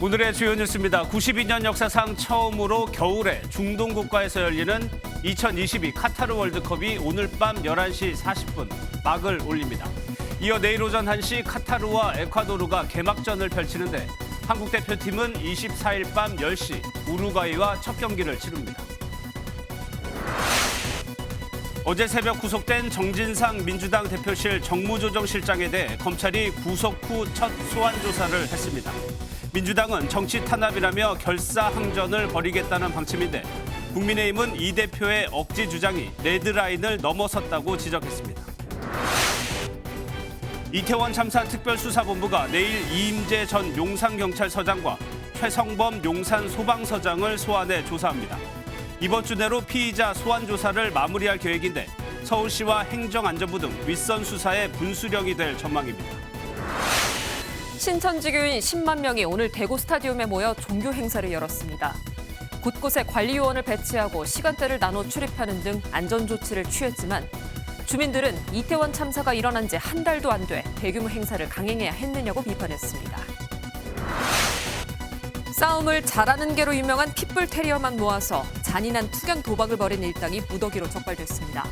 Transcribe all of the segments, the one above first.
오늘의 주요 뉴스입니다. 92년 역사상 처음으로 겨울에 중동 국가에서 열리는 2022 카타르 월드컵이 오늘 밤 11시 40분 막을 올립니다. 이어 내일 오전 1시 카타르와 에콰도르가 개막전을 펼치는데 한국 대표팀은 24일 밤 10시 우루과이와 첫 경기를 치릅니다. 어제 새벽 구속된 정진상 민주당 대표실 정무조정실장에 대해 검찰이 구속 후 첫 소환 조사를 했습니다. 민주당은 정치 탄압이라며 결사항전을 벌이겠다는 방침인데 국민의힘은 이 대표의 억지 주장이 레드라인을 넘어섰다고 지적했습니다. 이태원 참사 특별수사본부가 내일 이임재 전 용산경찰서장과 최성범 용산소방서장을 소환해 조사합니다. 이번 주 내로 피의자 소환 조사를 마무리할 계획인데 서울시와 행정안전부 등 윗선 수사에 분수령이 될 전망입니다. 신천지교인 10만 명이 오늘 대구 스타디움에 모여 종교 행사를 열었습니다. 곳곳에 관리요원을 배치하고 시간대를 나눠 출입하는 등 안전조치를 취했지만 주민들은 이태원 참사가 일어난 지 한 달도 안 돼 대규모 행사를 강행해야 했느냐고 비판했습니다. 싸움을 잘하는 개로 유명한 핏불 테리어만 모아서 잔인한 투견 도박을 벌인 일당이 무더기로 적발됐습니다.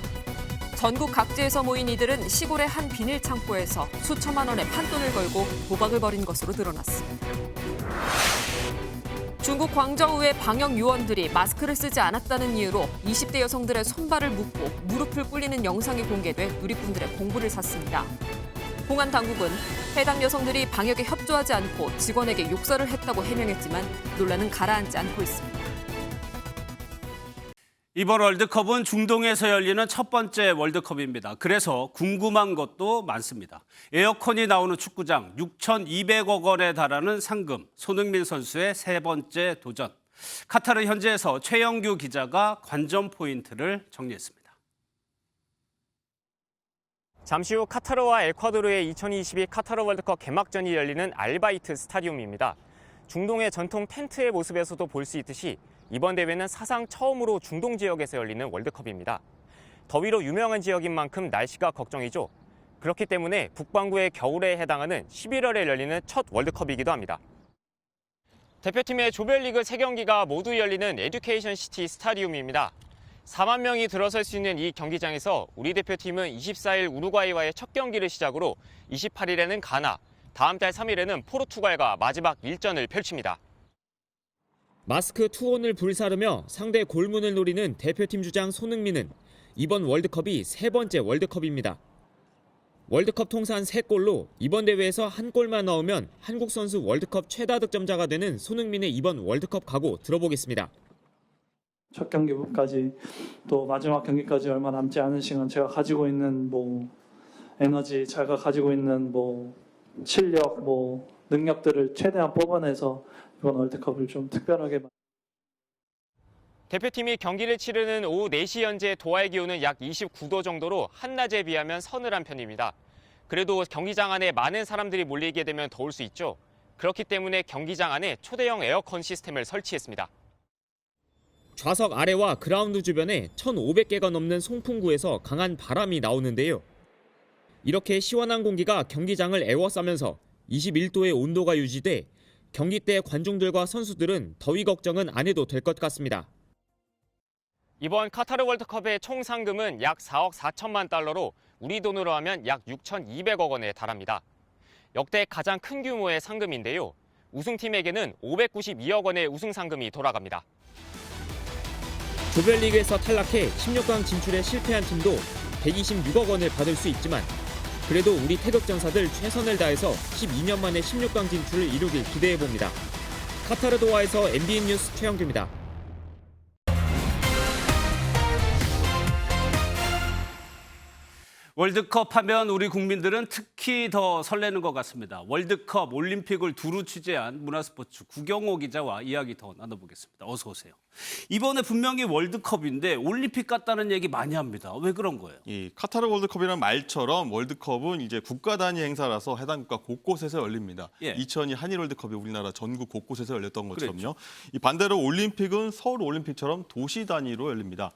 전국 각지에서 모인 이들은 시골의 한 비닐 창고에서 수천만 원의 판돈을 걸고 도박을 벌인 것으로 드러났습니다. 중국 광저우의 방역 요원들이 마스크를 쓰지 않았다는 이유로 20대 여성들의 손발을 묶고 무릎을 꿇리는 영상이 공개돼 누리꾼들의 공분을 샀습니다. 공안 당국은 해당 여성들이 방역에 협조하지 않고 직원에게 욕설을 했다고 해명했지만 논란은 가라앉지 않고 있습니다. 이번 월드컵은 중동에서 열리는 첫 번째 월드컵입니다. 그래서 궁금한 것도 많습니다. 에어컨이 나오는 축구장, 6,200억 원에 달하는 상금, 손흥민 선수의 세 번째 도전. 카타르 현지에서 최영규 기자가 관전 포인트를 정리했습니다. 잠시 후 카타르와 에콰도르의 2022 카타르 월드컵 개막전이 열리는 알바이트 스타디움입니다. 중동의 전통 텐트의 모습에서도 볼 수 있듯이 이번 대회는 사상 처음으로 중동 지역에서 열리는 월드컵입니다. 더위로 유명한 지역인 만큼 날씨가 걱정이죠. 그렇기 때문에 북반구의 겨울에 해당하는 11월에 열리는 첫 월드컵이기도 합니다. 대표팀의 조별리그 3경기가 모두 열리는 에듀케이션 시티 스타디움입니다. 4만 명이 들어설 수 있는 이 경기장에서 우리 대표팀은 24일 우루과이와의 첫 경기를 시작으로 28일에는 가나, 다음 달 3일에는 포르투갈과 마지막 일전을 펼칩니다. 마스크 투혼을 불사르며 상대 골문을 노리는 대표팀 주장 손흥민은 이번 월드컵이 세 번째 월드컵입니다. 월드컵 통산 3골로 이번 대회에서 한 골만 넣으면 한국 선수 월드컵 최다 득점자가 되는 손흥민의 이번 월드컵 각오 들어보겠습니다. 첫 경기까지 또 마지막 경기까지 얼마 남지 않은 시간 제가 가지고 있는 에너지, 제가 가지고 있는 실력, 능력들을 최대한 뽑아내서 이번 월드컵을 좀 특별하게. 대표팀이 경기를 치르는 오후 4시 현재 도하의 기온은 약 29도 정도로 한낮에 비하면 서늘한 편입니다. 그래도 경기장 안에 많은 사람들이 몰리게 되면 더울 수 있죠. 그렇기 때문에 경기장 안에 초대형 에어컨 시스템을 설치했습니다. 좌석 아래와 그라운드 주변에 1,500개가 넘는 송풍구에서 강한 바람이 나오는데요. 이렇게 시원한 공기가 경기장을 에워싸면서 21도의 온도가 유지돼 경기 때 관중들과 선수들은 더위 걱정은 안 해도 될 것 같습니다. 이번 카타르 월드컵의 총 상금은 약 4억 4천만 달러로 우리 돈으로 하면 약 6,200억 원에 달합니다. 역대 가장 큰 규모의 상금인데요. 우승팀에게는 592억 원의 우승 상금이 돌아갑니다. 조별리그에서 탈락해 16강 진출에 실패한 팀도 126억 원을 받을 수 있지만 그래도 우리 태극전사들 최선을 다해서 12년 만에 16강 진출을 이루길 기대해봅니다. 카타르 도하에서 MBN 뉴스 최영규입니다. 월드컵 하면 우리 국민들은 특히 더 설레는 것 같습니다. 월드컵, 올림픽을 두루 취재한 문화스포츠 구경호 기자와 이야기 더 나눠보겠습니다. 어서 오세요. 이번에 분명히 월드컵인데 올림픽 같다는 얘기 많이 합니다. 왜 그런 거예요? 이 카타르 월드컵이라는 말처럼 월드컵은 이제 국가 단위 행사라서 해당 국가 곳곳에서 열립니다. 예. 2002 한일 월드컵이 우리나라 전국 곳곳에서 열렸던 것처럼요. 그랬죠. 이 반대로 올림픽은 서울 올림픽처럼 도시 단위로 열립니다.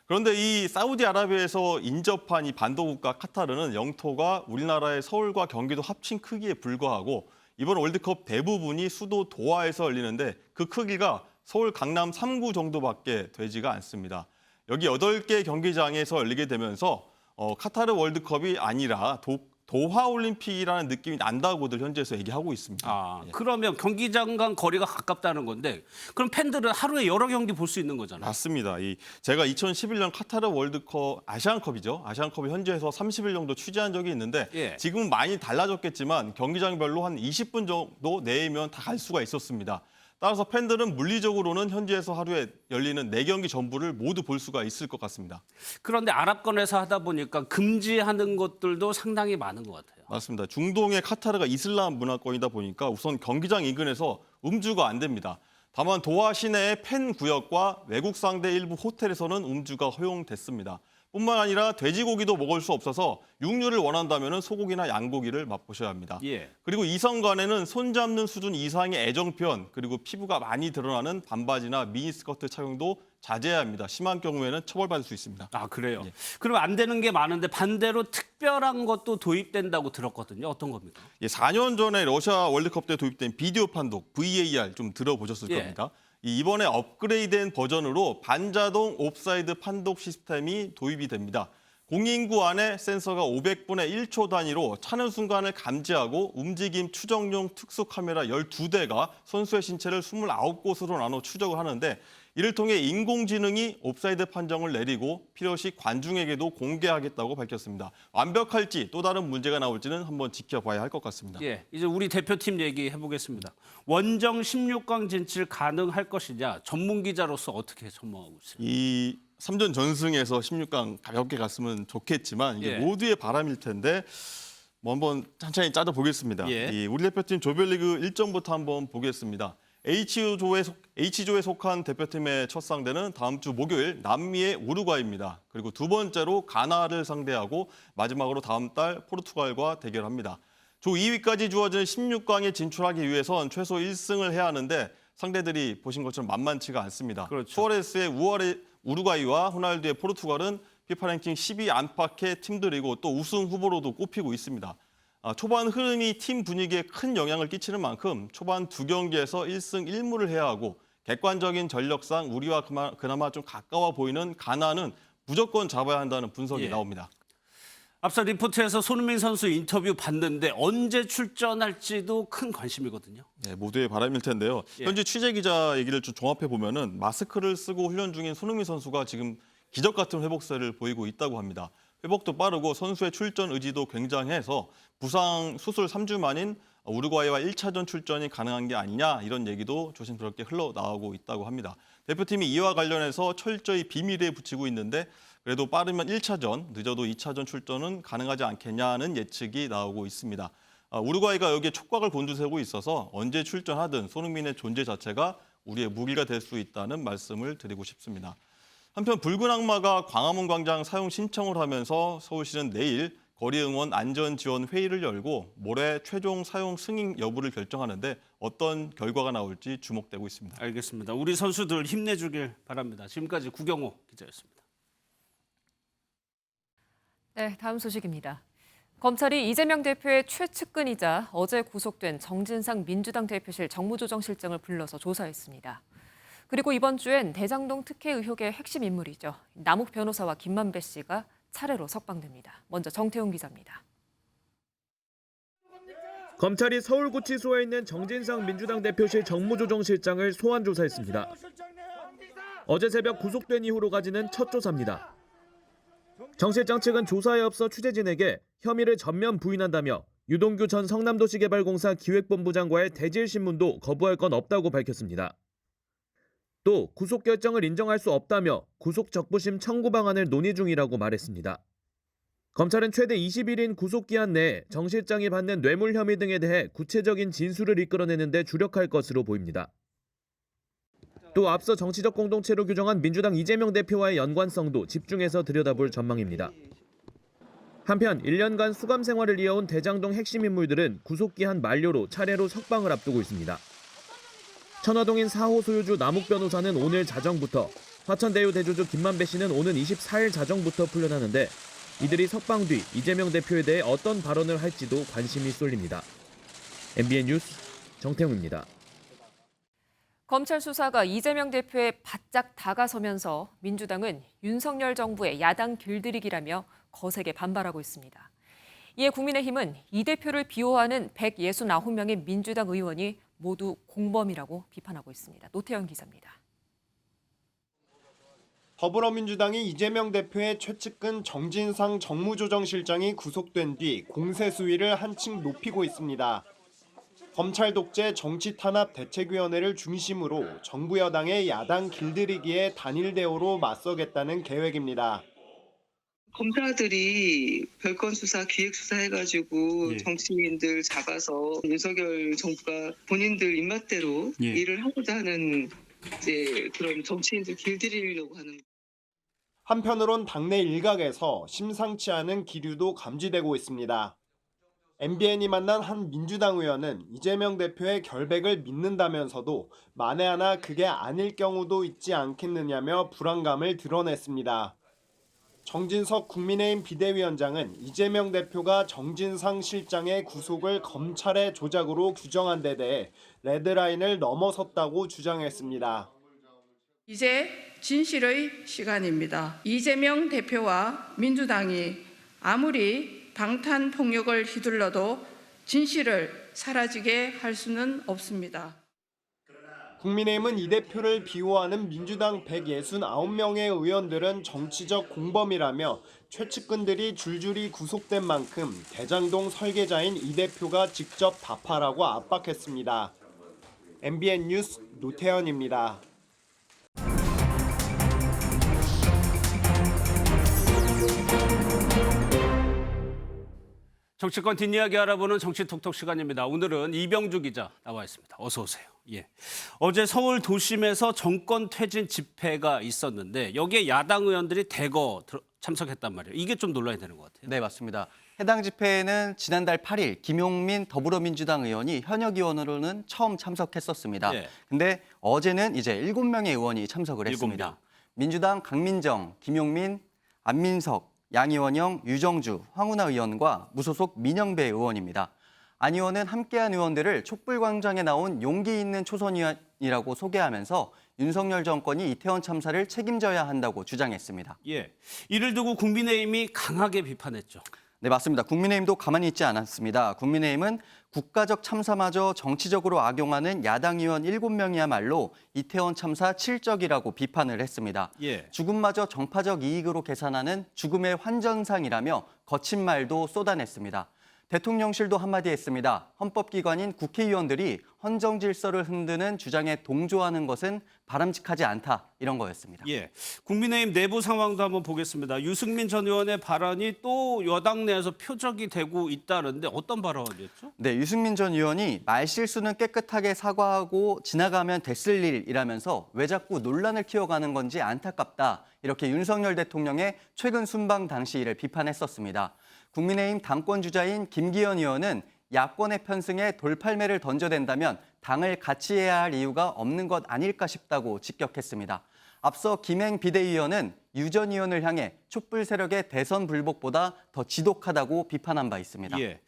그런데 이 사우디아라비아에서 인접한 이 반도국가 카타르는 영토가 우리나라의 서울과 경기도 합친 크기에 불과하고 이번 월드컵 대부분이 수도 도하에서 열리는데 그 크기가 서울 강남 3구 정도밖에 되지가 않습니다. 여기 8개 경기장에서 열리게 되면서 카타르 월드컵이 아니라 도하 올림픽이라는 느낌이 난다고들 현지에서 얘기하고 있습니다. 예. 그러면 경기장과 거리가 가깝다는 건데 그럼 팬들은 하루에 여러 경기 볼 수 있는 거잖아요. 맞습니다. 제가 2011년 카타르 월드컵 아시안컵이죠. 아시안컵을 현지에서 30일 정도 취재한 적이 있는데 예. 지금은 많이 달라졌겠지만 경기장별로 한 20분 정도 내이면 다 갈 수가 있었습니다. 따라서 팬들은 물리적으로는 현지에서 하루에 열리는 4경기 전부를 모두 볼 수가 있을 것 같습니다. 그런데 아랍권에서 하다 보니까 금지하는 것들도 상당히 많은 것 같아요. 맞습니다. 중동의 카타르가 이슬람 문화권이다 보니까 우선 경기장 인근에서 음주가 안 됩니다. 다만 도하 시내의 팬 구역과 외국 상대 일부 호텔에서는 음주가 허용됐습니다. 뿐만 아니라 돼지고기도 먹을 수 없어서 육류를 원한다면 소고기나 양고기를 맛보셔야 합니다. 예. 그리고 이성 간에는 손잡는 수준 이상의 애정 표현, 그리고 피부가 많이 드러나는 반바지나 미니스커트 착용도 자제해야 합니다. 심한 경우에는 처벌받을 수 있습니다. 아, 그래요? 예. 그럼 안 되는 게 많은데 반대로 특별한 것도 도입된다고 들었거든요. 어떤 겁니까? 4년 전에 러시아 월드컵 때 도입된 비디오 판독, VAR 좀 들어보셨을 예. 겁니다. 이번에 업그레이드된 버전으로 반자동 옵사이드 판독 시스템이 도입이 됩니다. 공인구 안에 센서가 500분의 1초 단위로 차는 순간을 감지하고 움직임 추적용 특수 카메라 12대가 선수의 신체를 29곳으로 나눠 추적을 하는데 이를 통해 인공지능이 옵사이드 판정을 내리고 필요시 관중에게도 공개하겠다고 밝혔습니다. 완벽할지 또 다른 문제가 나올지는 한번 지켜봐야 할 것 같습니다. 예, 이제 우리 대표팀 얘기해 보겠습니다. 원정 16강 진출 가능할 것이냐 전문 기자로서 어떻게 전망하고 있어요? 이 3전 전승에서 16강 가볍게 갔으면 좋겠지만 이게 예. 모두의 바람일 텐데 한번 천천히 짜져 보겠습니다. 예. 우리 대표팀 조별리그 일정부터 한번 보겠습니다. H조에 속한 대표팀의 첫 상대는 다음 주 목요일 남미의 우루과이입니다. 그리고 두 번째로 가나를 상대하고 마지막으로 다음 달 포르투갈과 대결합니다. 조 2위까지 주어진 16강에 진출하기 위해선 최소 1승을 해야 하는데 상대들이 보신 것처럼 만만치가 않습니다. 그렇죠. 수아레스의 우루과이와 호날두의 포르투갈은 피파 랭킹 10위 안팎의 팀들이고 또 우승 후보로도 꼽히고 있습니다. 초반 흐름이 팀 분위기에 큰 영향을 끼치는 만큼 초반 2경기에서 1승 1무를 해야 하고 객관적인 전력상 우리와 그나마 좀 가까워 보이는 가나는 무조건 잡아야 한다는 분석이 예. 나옵니다. 앞서 리포트에서 손흥민 선수 인터뷰 봤는데 언제 출전할지도 큰 관심이거든요. 네, 모두의 바람일 텐데요. 예. 현지 취재 기자 얘기를 좀 종합해 보면은 마스크를 쓰고 훈련 중인 손흥민 선수가 지금 기적 같은 회복세를 보이고 있다고 합니다. 회복도 빠르고 선수의 출전 의지도 굉장해서 부상 수술 3주 만인 우루과이와 1차전 출전이 가능한 게 아니냐 이런 얘기도 조심스럽게 흘러나오고 있다고 합니다. 대표팀이 이와 관련해서 철저히 비밀에 붙이고 있는데 그래도 빠르면 1차전, 늦어도 2차전 출전은 가능하지 않겠냐는 예측이 나오고 있습니다. 우루과이가 여기에 촉각을 곤두세우고 있어서 언제 출전하든 손흥민의 존재 자체가 우리의 무기가 될 수 있다는 말씀을 드리고 싶습니다. 한편 붉은 악마가 광화문 광장 사용 신청을 하면서 서울시는 내일 거리 응원 안전 지원 회의를 열고 모레 최종 사용 승인 여부를 결정하는데 어떤 결과가 나올지 주목되고 있습니다. 알겠습니다. 우리 선수들 힘내주길 바랍니다. 지금까지 구경호 기자였습니다. 네, 다음 소식입니다. 검찰이 이재명 대표의 최측근이자 어제 구속된 정진상 민주당 대표실 정무조정실장을 불러서 조사했습니다. 그리고 이번 주엔 대장동 특혜 의혹의 핵심 인물이죠. 남욱 변호사와 김만배 씨가 차례로 석방됩니다. 먼저 정태훈 기자입니다. 검찰이 서울구치소에 있는 정진상 민주당 대표실 정무조정실장을 소환 조사했습니다. 어제 새벽 구속된 이후로 가지는 첫 조사입니다. 정 실장 측은 조사에 앞서 취재진에게 혐의를 전면 부인한다며 유동규 전 성남도시개발공사 기획본부장과의 대질 신문도 거부할 건 없다고 밝혔습니다. 또 구속 결정을 인정할 수 없다며 구속 적부심 청구 방안을 논의 중이라고 말했습니다. 검찰은 최대 20일인 구속기한 내에 정 실장이 받는 뇌물 혐의 등에 대해 구체적인 진술을 이끌어내는 데 주력할 것으로 보입니다. 또 앞서 정치적 공동체로 규정한 민주당 이재명 대표와의 연관성도 집중해서 들여다볼 전망입니다. 한편 1년간 수감 생활을 이어온 대장동 핵심 인물들은 구속기한 만료로 차례로 석방을 앞두고 있습니다. 천화동인 4호 소유주 남욱 변호사는 오늘 자정부터, 화천대유 대주주 김만배 씨는 오는 24일 자정부터 풀려나는데 이들이 석방 뒤 이재명 대표에 대해 어떤 발언을 할지도 관심이 쏠립니다. MBN 뉴스 정태웅입니다. 검찰 수사가 이재명 대표에 바짝 다가서면서 민주당은 윤석열 정부의 야당 길들이기라며 거세게 반발하고 있습니다. 이에 국민의힘은 이 대표를 비호하는 169명의 민주당 의원이 모두 공범이라고 비판하고 있습니다. 노태현 기자입니다. 더불어민주당이 이재명 대표의 최측근 정진상 정무조정실장이 구속된 뒤 공세 수위를 한층 높이고 있습니다. 검찰 독재 정치탄압 대책위원회를 중심으로 정부 여당의 야당 길들이기에 단일 대우로 맞서겠다는 계획입니다. 검사들이 별건 수사, 기획 수사 해가지고 정치인들 잡아서 윤석열 정부가 본인들 입맛대로 일을 하고자 하는 이제 그런 정치인들 길들이려고 하는. 한편으론 당내 일각에서 심상치 않은 기류도 감지되고 있습니다. MBN이 만난 한 민주당 의원은 이재명 대표의 결백을 믿는다면서도 만에 하나 그게 아닐 경우도 있지 않겠느냐며 불안감을 드러냈습니다. 정진석 국민의힘 비대위원장은 이재명 대표가 정진상 실장의 구속을 검찰의 조작으로 규정한 데 대해 레드라인을 넘어섰다고 주장했습니다. 이제 진실의 시간입니다. 이재명 대표와 민주당이 아무리 방탄폭력을 휘둘러도 진실을 사라지게 할 수는 없습니다. 국민의힘은 이 대표를 비호하는 민주당 169명의 의원들은 정치적 공범이라며 최측근들이 줄줄이 구속된 만큼 대장동 설계자인 이 대표가 직접 답하라고 압박했습니다. MBN 뉴스 노태현입니다. 정치권 뒷이야기 알아보는 정치톡톡 시간입니다. 오늘은 이병주 기자 나와 있습니다. 어서 오세요. 예. 어제 서울 도심에서 정권 퇴진 집회가 있었는데 여기에 야당 의원들이 대거 참석했단 말이에요. 이게 좀 논란이 되는 것 같아요. 네, 맞습니다. 해당 집회에는 지난달 8일 김용민 더불어민주당 의원이 현역 의원으로는 처음 참석했었습니다. 근데 어제는 이제 7명의 의원이 참석을 했습니다. 7명. 민주당 강민정, 김용민, 안민석, 양이원영, 유정주, 황운하 의원과 무소속 민영배 의원입니다. 안 의원은 함께한 의원들을 촛불광장에 나온 용기 있는 초선의원이라고 소개하면서 윤석열 정권이 이태원 참사를 책임져야 한다고 주장했습니다. 예, 이를 두고 국민의힘이 강하게 비판했죠. 네, 맞습니다. 국민의힘도 가만히 있지 않았습니다. 국민의힘은 국가적 참사마저 정치적으로 악용하는 야당 의원 7명이야말로 이태원 참사 칠적이라고 비판을 했습니다. 죽음마저 정파적 이익으로 계산하는 죽음의 환전상이라며 거친 말도 쏟아냈습니다. 대통령실도 한마디 했습니다. 헌법기관인 국회의원들이 헌정 질서를 흔드는 주장에 동조하는 것은 바람직하지 않다, 이런 거였습니다. 예, 국민의힘 내부 상황도 한번 보겠습니다. 유승민 전 의원의 발언이 또 여당 내에서 표적이 되고 있다는데 어떤 발언이었죠? 네, 유승민 전 의원이 말실수는 깨끗하게 사과하고 지나가면 됐을 일이라면서 왜 자꾸 논란을 키워가는 건지 안타깝다, 이렇게 윤석열 대통령의 최근 순방 당시 일을 비판했었습니다. 국민의힘 당권 주자인 김기현 의원은 야권의 편승에 돌팔매를 던져댄다면 당을 같이 해야 할 이유가 없는 것 아닐까 싶다고 직격했습니다. 앞서 김행 비대위원은 유 전 의원을 향해 촛불 세력의 대선 불복보다 더 지독하다고 비판한 바 있습니다. 예,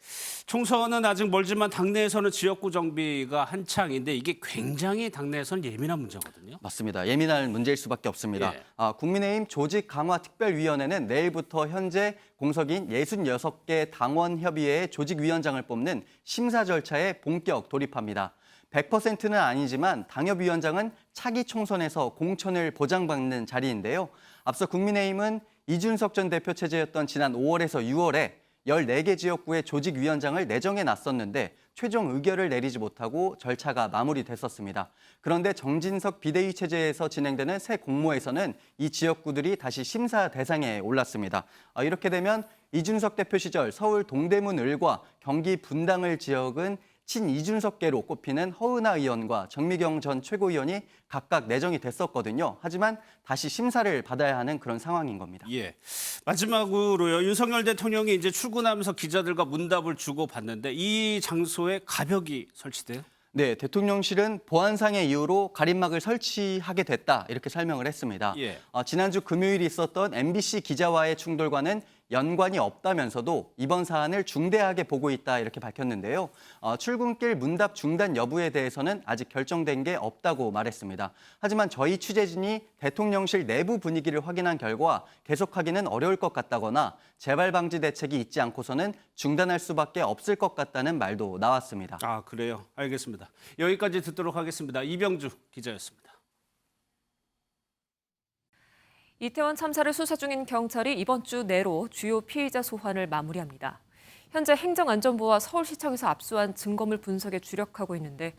총선은 아직 멀지만 당내에서는 지역구 정비가 한창인데 이게 굉장히 당내에서는 예민한 문제거든요. 맞습니다. 예민할 문제일 수밖에 없습니다. 국민의힘 조직강화특별위원회는 내일부터 현재 공석인 66개 당원협의회의 조직위원장을 뽑는 심사 절차에 본격 돌입합니다. 100%는 아니지만 당협위원장은 차기 총선에서 공천을 보장받는 자리인데요. 앞서 국민의힘은 이준석 전 대표 체제였던 지난 5월에서 6월에 14개 지역구의 조직위원장을 내정해 놨었는데 최종 의결을 내리지 못하고 절차가 마무리됐었습니다. 그런데 정진석 비대위 체제에서 진행되는 새 공모에서는 이 지역구들이 다시 심사 대상에 올랐습니다. 이렇게 되면 이준석 대표 시절 서울 동대문 을과 경기 분당을 지역은 친이준석계로 꼽히는 허은하 의원과 정미경 전 최고위원이 각각 내정이 됐었거든요. 하지만 다시 심사를 받아야 하는 그런 상황인 겁니다. 예. 마지막으로요. 윤석열 대통령이 이제 출근하면서 기자들과 문답을 주고받는데 이 장소에 가벽이 설치돼요? 네, 대통령실은 보안상의 이유로 가림막을 설치하게 됐다, 이렇게 설명을 했습니다. 지난주 금요일 있었던 MBC 기자와의 충돌과는 연관이 없다면서도 이번 사안을 중대하게 보고 있다 이렇게 밝혔는데요. 출근길 문답 중단 여부에 대해서는 아직 결정된 게 없다고 말했습니다. 하지만 저희 취재진이 대통령실 내부 분위기를 확인한 결과 계속하기는 어려울 것 같다거나 재발 방지 대책이 있지 않고서는 중단할 수밖에 없을 것 같다는 말도 나왔습니다. 아, 그래요. 알겠습니다. 여기까지 듣도록 하겠습니다. 이병주 기자였습니다. 이태원 참사를 수사 중인 경찰이 이번 주 내로 주요 피의자 소환을 마무리합니다. 현재 행정안전부와 서울시청에서 압수한 증거물 분석에 주력하고 있는데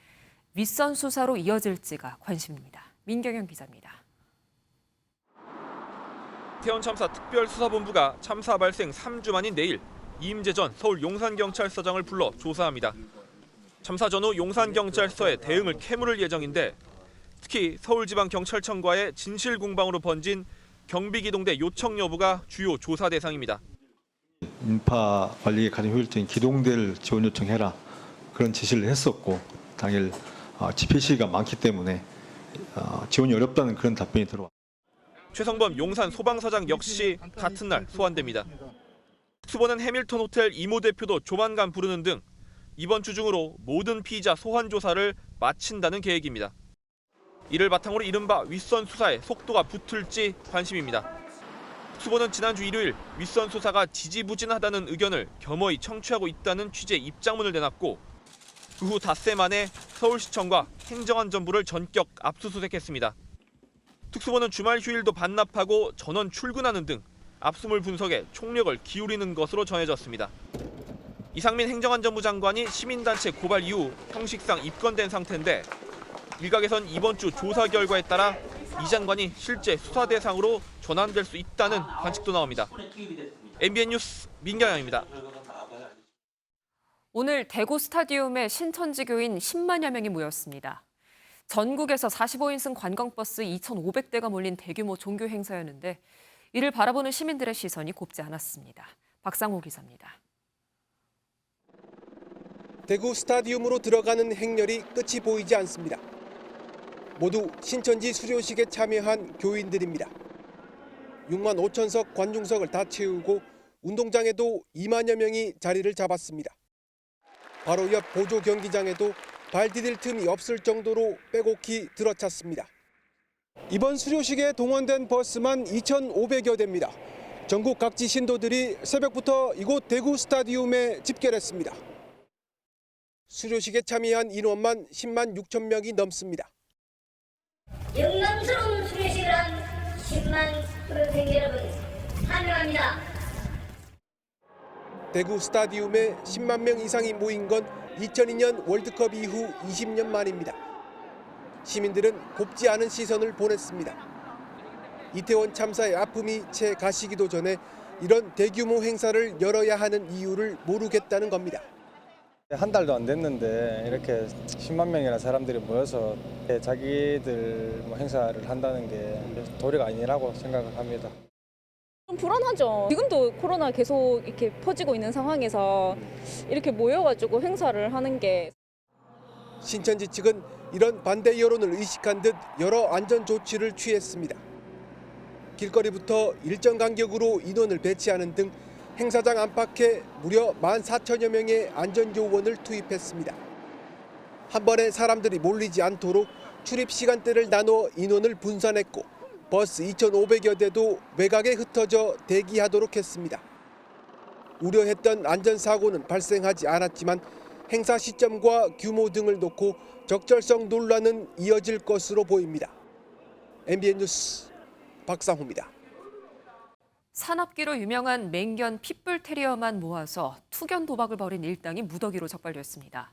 윗선 수사로 이어질지가 관심입니다. 민경현 기자입니다. 이태원 참사 특별수사본부가 참사 발생 3주 만인 내일 이임재 전 서울 용산경찰서장을 불러 조사합니다. 참사 전후 용산경찰서에 대응을 캐물을 예정인데 특히 서울지방경찰청과의 진실공방으로 번진 경비기동대 요청 여부가 주요 조사 대상입니다. 인파 관리에 가장 효율적인 기동대를 지원 요청해라 그런 지시를 했었고 당일 집회 시위가 많기 때문에 지원이 어렵다는 그런 답변이 들어왔습니다. 최성범 용산 소방서장 역시 같은 날 소환됩니다. 특수본은 해밀턴 호텔 이모 대표도 조만간 부르는 등 이번 주 중으로 모든 피의자 소환 조사를 마친다는 계획입니다. 이를 바탕으로 이른바 윗선 수사에 속도가 붙을지 관심입니다. 특수본은 지난주 일요일 윗선 수사가 지지부진하다는 의견을 겸허히 청취하고 있다는 취지의 입장문을 내놨고 그 후 닷새 만에 서울시청과 행정안전부를 전격 압수수색했습니다. 특수본은 주말 휴일도 반납하고 전원 출근하는 등 압수물 분석에 총력을 기울이는 것으로 전해졌습니다. 이상민 행정안전부 장관이 시민단체 고발 이후 형식상 입건된 상태인데 일각에선 이번 주 조사 결과에 따라 이 장관이 실제 수사 대상으로 전환될 수 있다는 관측도 나옵니다. MBN 뉴스 민경양입니다. 오늘 대구 스타디움에 신천지교인 10만여 명이 모였습니다. 전국에서 45인승 관광버스 2,500대가 몰린 대규모 종교 행사였는데 이를 바라보는 시민들의 시선이 곱지 않았습니다. 박상호 기자입니다. 대구 스타디움으로 들어가는 행렬이 끝이 보이지 않습니다. 모두 신천지 수료식에 참여한 교인들입니다. 6만 5천석 관중석을 다 채우고 운동장에도 2만여 명이 자리를 잡았습니다. 바로 옆 보조 경기장에도 발 디딜 틈이 없을 정도로 빼곡히 들어찼습니다. 이번 수료식에 동원된 버스만 2,500여 대입니다. 전국 각지 신도들이 새벽부터 이곳 대구 스타디움에 집결했습니다. 수료식에 참여한 인원만 10만 6천 명이 넘습니다. 영광스러운 수료식을 한 10만 수료생 여러분 환영합니다. 대구 스타디움에 10만 명 이상이 모인 건 2002년 월드컵 이후 20년 만입니다. 시민들은 곱지 않은 시선을 보냈습니다. 이태원 참사의 아픔이 채 가시기도 전에 이런 대규모 행사를 열어야 하는 이유를 모르겠다는 겁니다. 한 달도 안 됐는데 이렇게 10만 명이나 사람들이 모여서 자기들 행사를 한다는 게 도리가 아니라고 생각을 합니다. 좀 불안하죠. 지금도 코로나 계속 이렇게 퍼지고 있는 상황에서 이렇게 모여가지고 행사를 하는 게. 신천지 측은 이런 반대 여론을 의식한 듯 여러 안전 조치를 취했습니다. 길거리부터 일정 간격으로 인원을 배치하는 등 행사장 안팎에 무려 14,000여 명의 안전요원을 투입했습니다. 한 번에 사람들이 몰리지 않도록 출입 시간대를 나눠 인원을 분산했고 버스 2,500여 대도 외곽에 흩어져 대기하도록 했습니다. 우려했던 안전사고는 발생하지 않았지만 행사 시점과 규모 등을 놓고 적절성 논란은 이어질 것으로 보입니다. MBN 뉴스 박상호입니다. 산업기로 유명한 맹견 핏불 테리어만 모아서 투견 도박을 벌인 일당이 무더기로 적발됐습니다.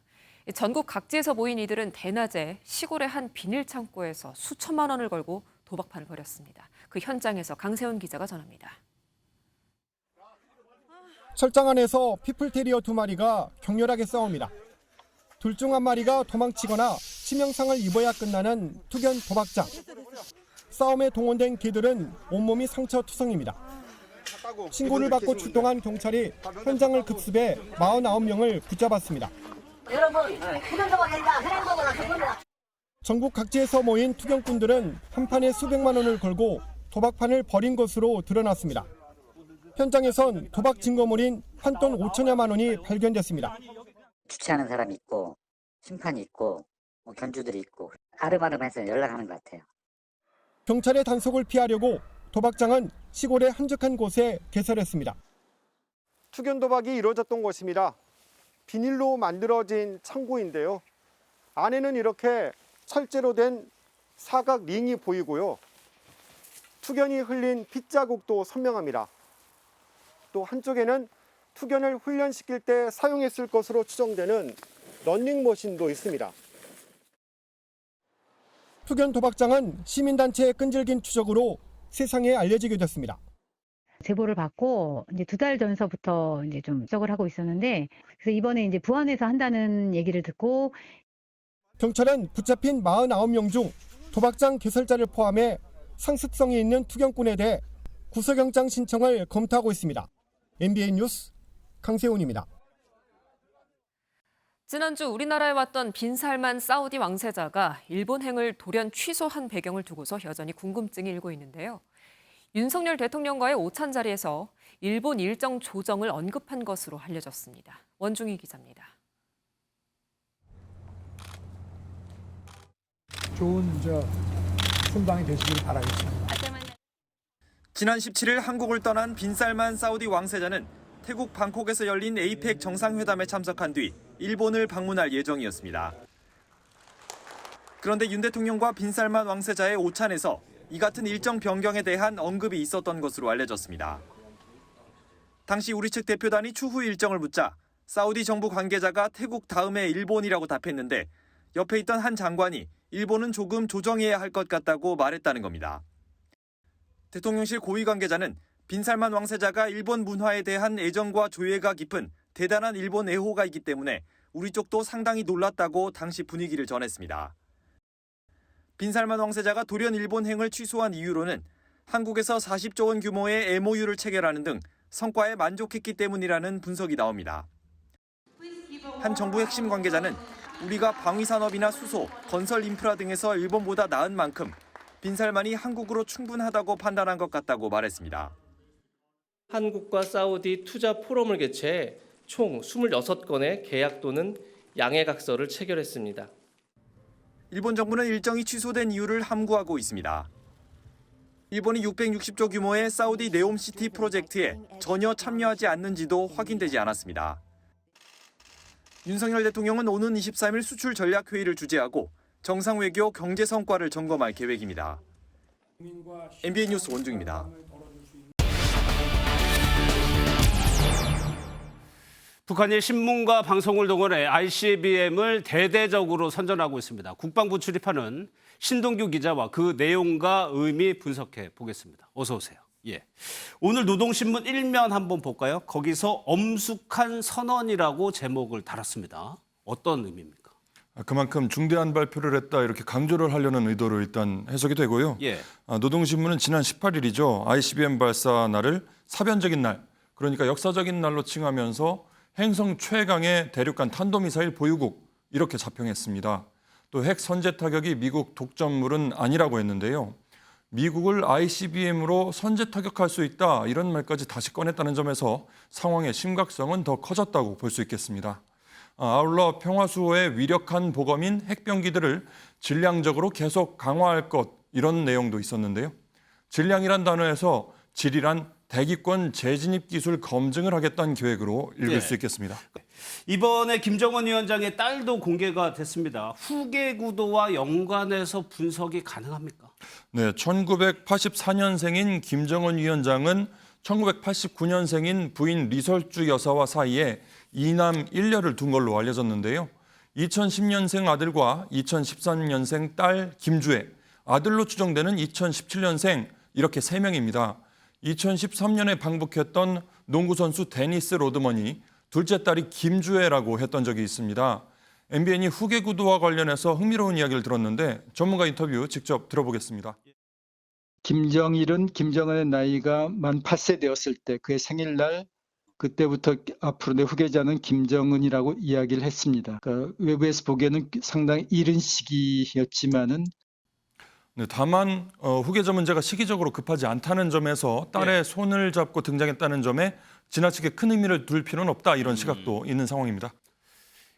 전국 각지에서 모인 이들은 대낮에 시골의 한 비닐 창고에서 수천만 원을 걸고 도박판을 벌였습니다. 그 현장에서 강세훈 기자가 전합니다. 철장 안에서 핏불테리어 2마리가 격렬하게 싸웁니다. 둘 중 한 마리가 도망치거나 치명상을 입어야 끝나는 투견 도박장. 싸움에 동원된 개들은 온몸이 상처투성입니다. 신고를 받고 출동한 경찰이 현장을 급습해 49명을 붙잡았습니다. 전국 각지에서 모인 투견꾼들은 한 판에 수백만 원을 걸고 도박판을 벌인 것으로 드러났습니다. 현장에선 도박 증거물인 판돈 5천여만 원이 발견됐습니다. 주최하는 사람이 있고 심판이 있고 견주들이 있고 아름아름해서 연락하는 것 같아요. 경찰의 단속을 피하려고 도박장은 시골의 한적한 곳에 개설했습니다. 투견 도박이 이루어졌던 곳입니다. 비닐로 만들어진 창고인데요. 안에는 이렇게 철제로 된 사각 링이 보이고요. 투견이 흘린 핏자국도 선명합니다. 또 한쪽에는 투견을 훈련시킬 때 사용했을 것으로 추정되는 런닝머신도 있습니다. 투견 도박장은 시민단체의 끈질긴 추적으로 세상에 알려지게 됐습니다. 제보를 받고 이제 2달 전서부터 이제 좀 추적을 하고 있었는데, 그래서 이번에 이제 부안에서 한다는 얘기를 듣고 경찰은 붙잡힌 49명 중 도박장 개설자를 포함해 상습성이 있는 투견꾼에 대해 구속영장 신청을 검토하고 있습니다. MBN 뉴스 강세훈입니다. 지난주 우리나라에 왔던 빈살만 사우디 왕세자가 일본행을 돌연 취소한 배경을 두고서 여전히 궁금증이 일고 있는데요. 윤석열 대통령과의 오찬 자리에서 일본 일정 조정을 언급한 것으로 알려졌습니다. 원중희 기자입니다. 좋은 순방이 되시길 바라겠습니다. 지난 17일 한국을 떠난 빈살만 사우디 왕세자는 태국 방콕에서 열린 에이펙 정상회담에 참석한 뒤 일본을 방문할 예정이었습니다. 그런데 윤 대통령과 빈살만 왕세자의 오찬에서 이 같은 일정 변경에 대한 언급이 있었던 것으로 알려졌습니다. 당시 우리 측 대표단이 추후 일정을 묻자 사우디 정부 관계자가 태국 다음에 일본이라고 답했는데 옆에 있던 한 장관이 일본은 조금 조정해야 할 것 같다고 말했다는 겁니다. 대통령실 고위 관계자는 빈살만 왕세자가 일본 문화에 대한 애정과 조예가 깊은 대단한 일본 애호가 있기 때문에 우리 쪽도 상당히 놀랐다고 당시 분위기를 전했습니다. 빈살만 왕세자가 돌연 일본행을 취소한 이유로는 한국에서 40조 원 규모의 MOU를 체결하는 등 성과에 만족했기 때문이라는 분석이 나옵니다. 한 정부 핵심 관계자는 우리가 방위산업이나 수소, 건설 인프라 등에서 일본보다 나은 만큼 빈살만이 한국으로 충분하다고 판단한 것 같다고 말했습니다. 한국과 사우디 투자 포럼을 개최해 총 26건의 계약 또는 양해각서를 체결했습니다. 일본 정부는 일정이 취소된 이유를 함구하고 있습니다. 일본이 660조 규모의 사우디 네옴시티 프로젝트에 전혀 참여하지 않는지도 확인되지 않았습니다. 윤석열 대통령은 오는 23일 수출 전략 회의를 주재하고 정상외교 경제 성과를 점검할 계획입니다. MBN 뉴스 원중입니다. 북한이 신문과 방송을 동원해 ICBM을 대대적으로 선전하고 있습니다. 국방부 출입하는 신동규 기자와 그 내용과 의미 분석해 보겠습니다. 어서 오세요. 예. 오늘 노동신문 1면 한번 볼까요? 거기서 엄숙한 선언이라고 제목을 달았습니다. 어떤 의미입니까? 그만큼 중대한 발표를 했다 이렇게 강조를 하려는 의도로 일단 해석이 되고요. 예. 노동신문은 지난 18일이죠. ICBM 발사 날을 사변적인 날, 그러니까 역사적인 날로 칭하면서 행성 최강의 대륙간 탄도미사일 보유국 이렇게 자평했습니다. 또 핵 선제 타격이 미국 독점물은 아니라고 했는데요. 미국을 ICBM으로 선제 타격할 수 있다 이런 말까지 다시 꺼냈다는 점에서 상황의 심각성은 더 커졌다고 볼 수 있겠습니다. 아울러 평화수호의 위력한 보검인 핵병기들을 질량적으로 계속 강화할 것 이런 내용도 있었는데요. 질량이란 단어에서 질이란 대기권 재진입 기술 검증을 하겠다는 계획으로 읽을 수 있겠습니다. 이번에 김정은 위원장의 딸도 공개가 됐습니다. 후계 구도와 연관해서 분석이 가능합니까? 네, 1984년생인 김정은 위원장은 1989년생인 부인 리설주 여사와 사이에 2남 1녀를 둔 걸로 알려졌는데요. 2010년생 아들과 2013년생 딸 김주애, 아들로 추정되는 2017년생 이렇게 3명입니다. 2013년에 방북했던 농구선수 데니스 로드먼이 둘째 딸이 김주애라고 했던 적이 있습니다. MBN이 후계 구도와 관련해서 흥미로운 이야기를 들었는데 전문가 인터뷰 직접 들어보겠습니다. 김정일은 김정은의 나이가 만 8세 되었을 때 그의 생일날 그때부터 앞으로 내 후계자는 김정은이라고 이야기를 했습니다. 그러니까 외부에서 보기에는 상당히 이른 시기였지만은 네, 다만 후계자 문제가 시기적으로 급하지 않다는 점에서 딸의 손을 잡고 등장했다는 점에 지나치게 큰 의미를 둘 필요는 없다, 이런 시각도 있는 상황입니다.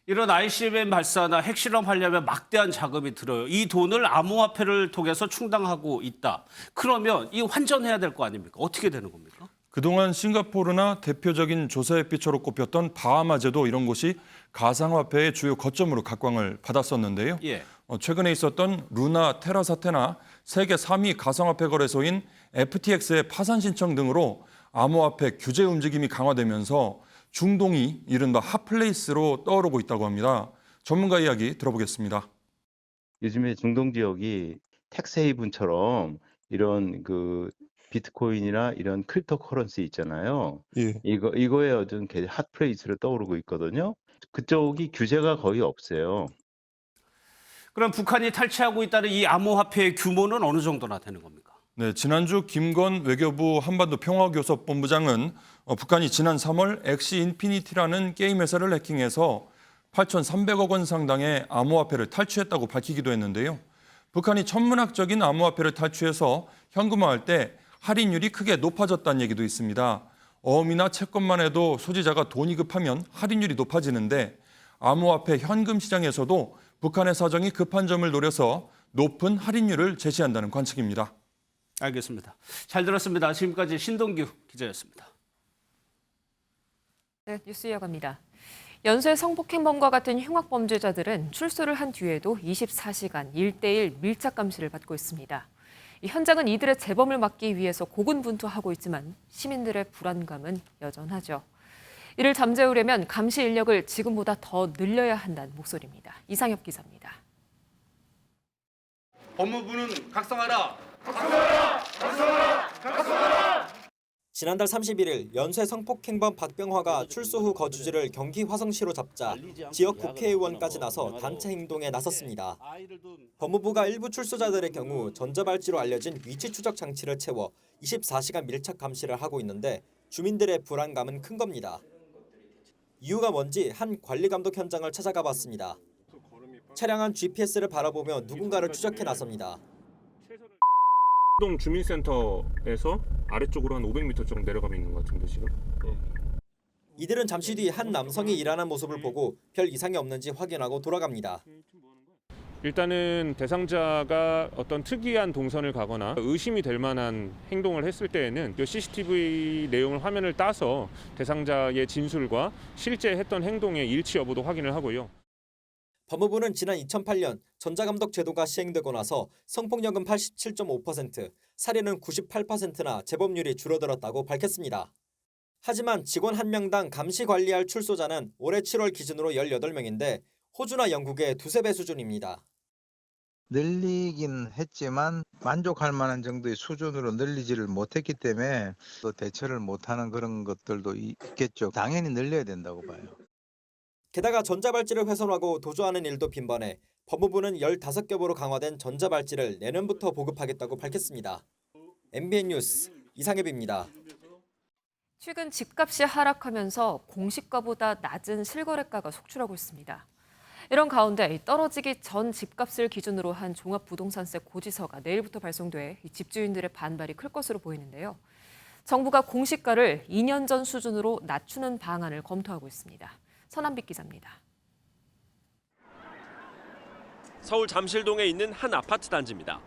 이런 ICBM 발사나 핵실험하려면 막대한 자금이 들어요. 이 돈을 암호화폐를 통해서 충당하고 있다. 그러면 이 환전해야 될 거 아닙니까? 어떻게 되는 겁니까? 그동안 싱가포르나 대표적인 조사의 빛으로 꼽혔던 바하마제도 이런 곳이 가상화폐의 주요 거점으로 각광을 받았었는데요. 최근에 있었던 루나 테라 사태나 세계 3위 가상화폐 거래소인 FTX의 파산 신청 등으로 암호화폐 규제 움직임이 강화되면서 중동이 이른바 핫플레이스로 떠오르고 있다고 합니다. 전문가 이야기 들어보겠습니다. 요즘에 중동 지역이 텍스 헤이븐처럼 이런 비트코인이나 이런 크립토 커런시 있잖아요. 이거에 어떤 핫플레이스로 떠오르고 있거든요. 그쪽이 규제가 거의 없어요. 그럼 북한이 탈취하고 있다는 이 암호화폐의 규모는 어느 정도나 되는 겁니까? 네, 지난주 김건 외교부 한반도 평화교섭본부장은 북한이 지난 3월 엑시 인피니티라는 게임 회사를 해킹해서 8,300억 원 상당의 암호화폐를 탈취했다고 밝히기도 했는데요. 북한이 천문학적인 암호화폐를 탈취해서 현금화할 때 할인율이 크게 높아졌다는 얘기도 있습니다. 어음이나 채권만 해도 소지자가 돈이 급하면 할인율이 높아지는데 암호화폐 현금 시장에서도 북한의 사정이 급한 점을 노려서 높은 할인율을 제시한다는 관측입니다. 알겠습니다. 잘 들었습니다. 지금까지 신동규 기자였습니다. 네, 뉴스 이어갑니다. 연쇄 성폭행범과 같은 흉악범죄자들은 출소를 한 뒤에도 24시간 1:1 밀착 감시를 받고 있습니다. 이 현장은 이들의 재범을 막기 위해서 고군분투하고 있지만 시민들의 불안감은 여전하죠. 이를 잠재우려면 감시 인력을 지금보다 더 늘려야 한다는 목소리입니다. 이상엽 기자입니다. 법무부는 각성하라! 지난달 31일 연쇄 성폭행범 박병화가 출소 후 거주지를 경기 화성시로 잡자 지역 국회의원까지 나서 단체 행동에 나섰습니다. 법무부가 일부 출소자들의 경우 전자발찌로 알려진 위치 추적 장치를 채워 24시간 밀착 감시를 하고 있는데 주민들의 불안감은 큰 겁니다. 이유가 뭔지 한 관리감독 현장을 찾아가 봤습니다. 차량 안 GPS를 바라보며 누군가를 추적해 나섭니다. 동 주민센터에서 아래쪽으로 한 500m 정도 내려가면 있는 것 같은데 지금. 이들은 잠시 뒤 한 남성이 일하는 모습을 보고 별 이상이 없는지 확인하고 돌아갑니다. 일단은 대상자가 어떤 특이한 동선을 가거나 의심이 될 만한 행동을 했을 때에는 CCTV 내용을 화면을 따서 대상자의 진술과 실제 했던 행동의 일치 여부도 확인을 하고요. 법무부는 지난 2008년 전자감독 제도가 시행되고 나서 성폭력은 87.5%, 살인은 98%나 재범률이 줄어들었다고 밝혔습니다. 하지만 직원 1명당 감시 관리할 출소자는 올해 7월 기준으로 18명인데 호주나 영국의 2~3배 수준입니다. 늘리긴 했지만 만족할 만한 정도의 수준으로 늘리지를 못했기 때문에 또 대처를 못하는 그런 것들도 있겠죠. 당연히 늘려야 된다고 봐요. 게다가 전자발찌를 훼손하고 도주하는 일도 빈번해 법무부는 15겹으로 강화된 전자발찌를 내년부터 보급하겠다고 밝혔습니다. MBN 뉴스 이상엽입니다. 최근 집값이 하락하면서 공시가보다 낮은 실거래가가 속출하고 있습니다. 이런 가운데 떨어지기 전 집값을 기준으로 한 종합부동산세 고지서가 내일부터 발송돼 집주인들의 반발이 클 것으로 보이는데요. 정부가 공시가를 2년 전 수준으로 낮추는 방안을 검토하고 있습니다. 선한빛 기자입니다. 서울 잠실동에 있는 한 아파트 단지입니다.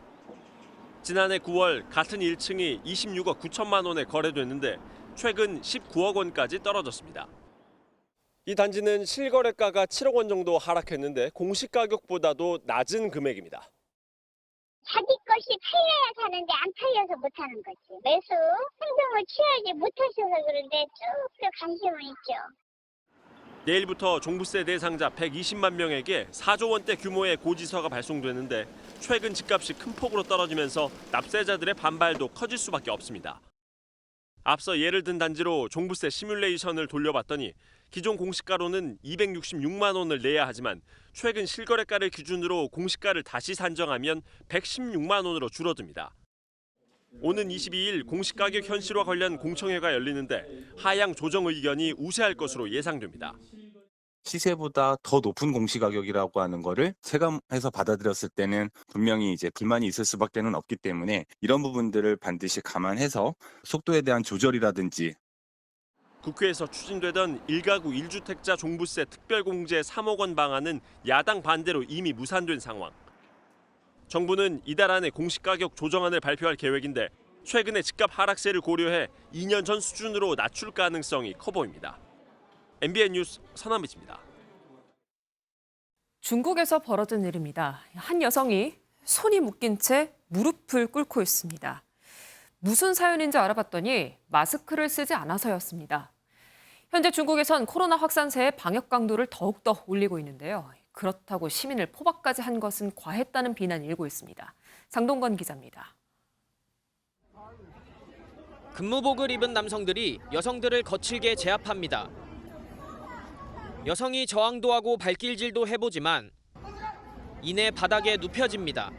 지난해 9월 같은 1층이 26억 9천만 원에 거래됐는데 최근 19억 원까지 떨어졌습니다. 이 단지는 실거래가가 7억 원 정도 하락했는데 공시가격보다도 낮은 금액입니다. 자기 것이 팔려야 사는데 안 팔려서 못하는 거지. 매수 행동을 취하지 못하셔서 그런데 쭉 관심은 있죠. 내일부터 종부세 대상자 120만 명에게 4조 원대 규모의 고지서가 발송되는데 최근 집값이 큰 폭으로 떨어지면서 납세자들의 반발도 커질 수밖에 없습니다. 앞서 예를 든 단지로 종부세 시뮬레이션을 돌려봤더니 기존 공시가로는 266만 원을 내야 하지만 최근 실거래가를 기준으로 공시가를 다시 산정하면 116만 원으로 줄어듭니다. 오는 22일 공시가격 현실화 관련 공청회가 열리는데 하향 조정 의견이 우세할 것으로 예상됩니다. 시세보다 더 높은 공시가격이라고 하는 거를 체감해서 받아들였을 때는 분명히 이제 불만이 있을 수밖에는 없기 때문에 이런 부분들을 반드시 감안해서 속도에 대한 조절이라든지 국회에서 추진되던 1가구 1주택자 종부세 특별공제 3억 원 방안은 야당 반대로 이미 무산된 상황. 정부는 이달 안에 공시가격 조정안을 발표할 계획인데 최근의 집값 하락세를 고려해 2년 전 수준으로 낮출 가능성이 커 보입니다. MBN 뉴스 서남미입니다. 중국에서 벌어진 일입니다. 한 여성이 손이 묶인 채 무릎을 꿇고 있습니다. 무슨 사연인지 알아봤더니 마스크를 쓰지 않아서였습니다. 현재 중국에선 코로나 확산세의 방역 강도를 더욱더 올리고 있는데요. 그렇다고 시민을 포박까지 한 것은 과했다는 비난이 일고 있습니다. 장동건 기자입니다. 근무복을 입은 남성들이 여성들을 거칠게 제압합니다. 여성이 저항도 하고 발길질도 해보지만 이내 바닥에 눕혀집니다.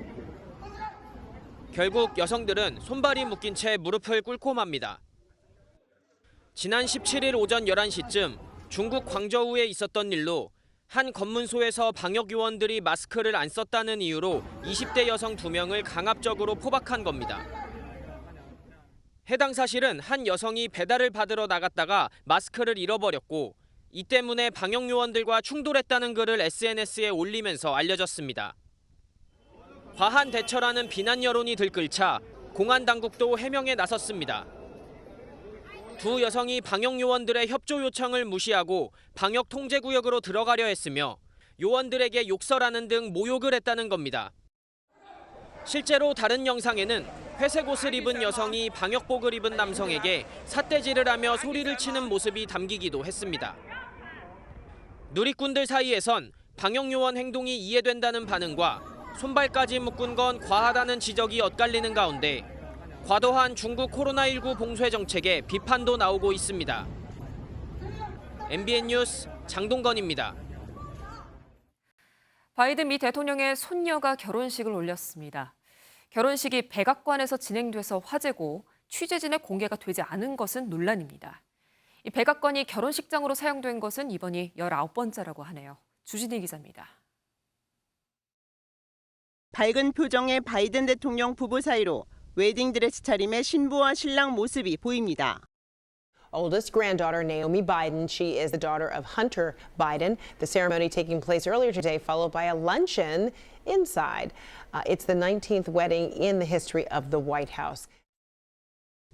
결국 여성들은 손발이 묶인 채 무릎을 꿇고 맙니다. 지난 17일 오전 11시쯤 중국 광저우에 있었던 일로 한 검문소에서 방역 요원들이 마스크를 안 썼다는 이유로 20대 여성 2명을 강압적으로 포박한 겁니다. 해당 사실은 한 여성이 배달을 받으러 나갔다가 마스크를 잃어버렸고 이 때문에 방역 요원들과 충돌했다는 글을 SNS에 올리면서 알려졌습니다. 과한 대처라는 비난 여론이 들끓자 공안 당국도 해명에 나섰습니다. 두 여성이 방역 요원들의 협조 요청을 무시하고 방역 통제 구역으로 들어가려 했으며 요원들에게 욕설하는 등 모욕을 했다는 겁니다. 실제로 다른 영상에는 회색 옷을 입은 여성이 방역복을 입은 남성에게 삿대질을 하며 소리를 치는 모습이 담기기도 했습니다. 누리꾼들 사이에선 방역 요원 행동이 이해된다는 반응과 손발까지 묶은 건 과하다는 지적이 엇갈리는 가운데 과도한 중국 코로나19 봉쇄 정책에 비판도 나오고 있습니다. MBN 뉴스 장동건입니다. 바이든 미 대통령의 손녀가 결혼식을 올렸습니다. 결혼식이 백악관에서 진행돼서 화제고 취재진의 공개가 되지 않은 것은 논란입니다. 이 백악관이 결혼식장으로 사용된 것은 이번이 19번째라고 하네요. 주진희 기자입니다. 밝은 표정의 바이든 대통령 부부 사이로 웨딩드레스 차림의 신부와 신랑 모습이 보입니다. Oldest granddaughter Naomi Biden. She is the daughter of Hunter Biden. The ceremony taking place earlier today, followed by a luncheon inside. It's the 19th wedding in the history of the White House.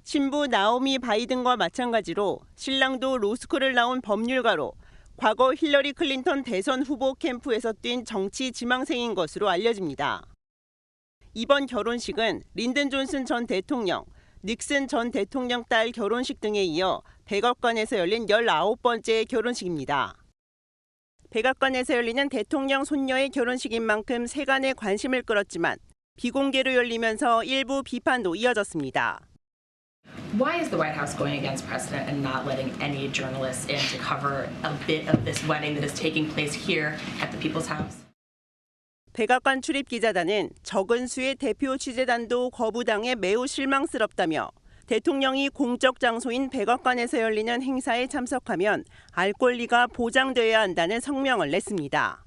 신부 나오미 바이든과 마찬가지로 신랑도 로스쿨을 나온 법률가로 과거 힐러리 클린턴 대선 후보 캠프에서 뛴 정치 지망생인 것으로 알려집니다. 이번 결혼식은 린든 존슨 전 대통령, 닉슨 전 대통령 딸 결혼식 등에 이어 백악관에서 열린 19번째 결혼식입니다. 백악관에서 열리는 대통령 손녀의 결혼식인 만큼 세간의 관심을 끌었지만 비공개로 열리면서 일부 비판도 이어졌습니다. Why is the White House going against precedent and not letting any journalists in to cover a bit of this wedding that is taking place here at the People's House? 백악관 출입 기자단은 적은 수의 대표 취재단도 거부당해 매우 실망스럽다며 대통령이 공적 장소인 백악관에서 열리는 행사에 참석하면 알 권리가 보장되어야 한다는 성명을 냈습니다.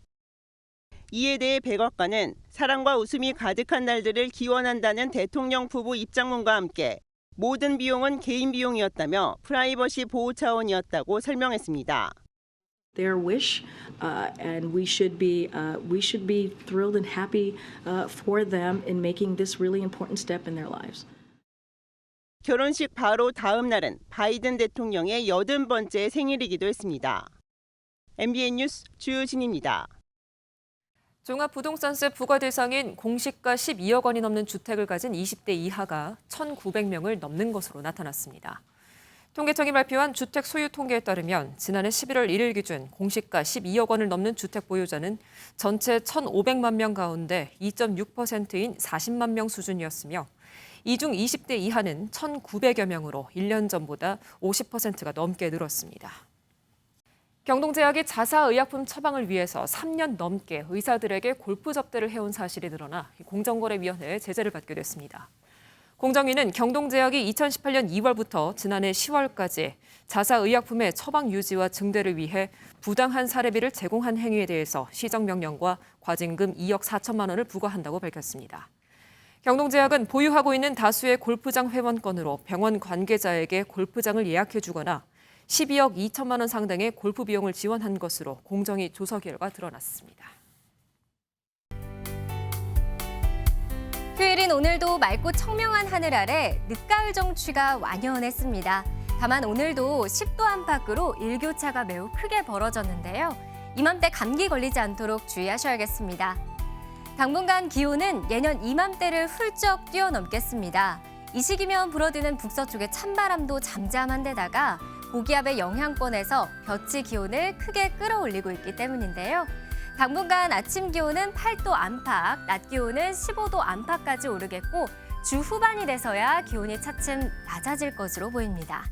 이에 대해 백악관은 사랑과 웃음이 가득한 날들을 기원한다는 대통령 부부 입장문과 함께 모든 비용은 개인 비용이었다며 프라이버시 보호 차원이었다고 설명했습니다. Their wish, and we should be thrilled and happy for them in making this really important step in their lives. 결혼식 바로 다음 날은 바이든 대통령의 80번째 생일이기도 했습니다. MBN 뉴스 주진입니다. 종합부동산세 부과 대상인 공시가 12억 원이 넘는 주택을 가진 20대 이하가 1,900명을 넘는 것으로 나타났습니다. 통계청이 발표한 주택 소유 통계에 따르면 지난해 11월 1일 기준 공시가 12억 원을 넘는 주택 보유자는 전체 1,500만 명 가운데 2.6%인 40만 명 수준이었으며 이 중 20대 이하는 1,900여 명으로 1년 전보다 50%가 넘게 늘었습니다. 경동제약이 자사의약품 처방을 위해서 3년 넘게 의사들에게 골프 접대를 해온 사실이 드러나 공정거래위원회에 제재를 받게 됐습니다. 공정위는 경동제약이 2018년 2월부터 지난해 10월까지 자사의약품의 처방 유지와 증대를 위해 부당한 사례비를 제공한 행위에 대해서 시정명령과 과징금 2억 4천만 원을 부과한다고 밝혔습니다. 경동제약은 보유하고 있는 다수의 골프장 회원권으로 병원 관계자에게 골프장을 예약해주거나 12억 2천만 원 상당의 골프 비용을 지원한 것으로 공정위 조사 결과 드러났습니다. 휴일인 오늘도 맑고 청명한 하늘 아래 늦가을 정취가 완연했습니다. 다만 오늘도 10도 안팎으로 일교차가 매우 크게 벌어졌는데요. 이맘때 감기 걸리지 않도록 주의하셔야겠습니다. 당분간 기온은 예년 이맘때를 훌쩍 뛰어넘겠습니다. 이 시기면 불어드는 북서쪽의 찬바람도 잠잠한 데다가 고기압의 영향권에서 볕이 기온을 크게 끌어올리고 있기 때문인데요. 당분간 아침 기온은 8도 안팎, 낮 기온은 15도 안팎까지 오르겠고 주 후반이 돼서야 기온이 차츰 낮아질 것으로 보입니다.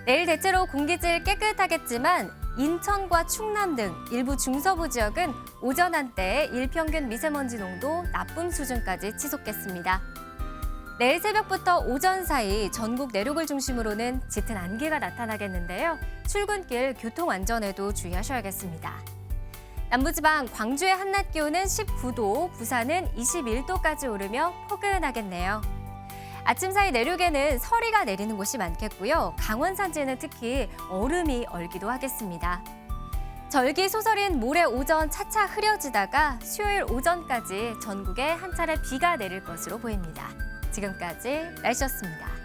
내일 대체로 공기질 깨끗하겠지만 인천과 충남 등 일부 중서부 지역은 오전 한때 일평균 미세먼지 농도 나쁨 수준까지 치솟겠습니다. 내일 새벽부터 오전 사이 전국 내륙을 중심으로는 짙은 안개가 나타나겠는데요. 출근길 교통 안전에도 주의하셔야겠습니다. 남부지방 광주의 한낮 기온은 19도, 부산은 21도까지 오르며 포근하겠네요. 아침 사이 내륙에는 서리가 내리는 곳이 많겠고요. 강원 산지는 특히 얼음이 얼기도 하겠습니다. 절기 소설인 모레 오전 차차 흐려지다가 수요일 오전까지 전국에 한 차례 비가 내릴 것으로 보입니다. 지금까지 날씨였습니다.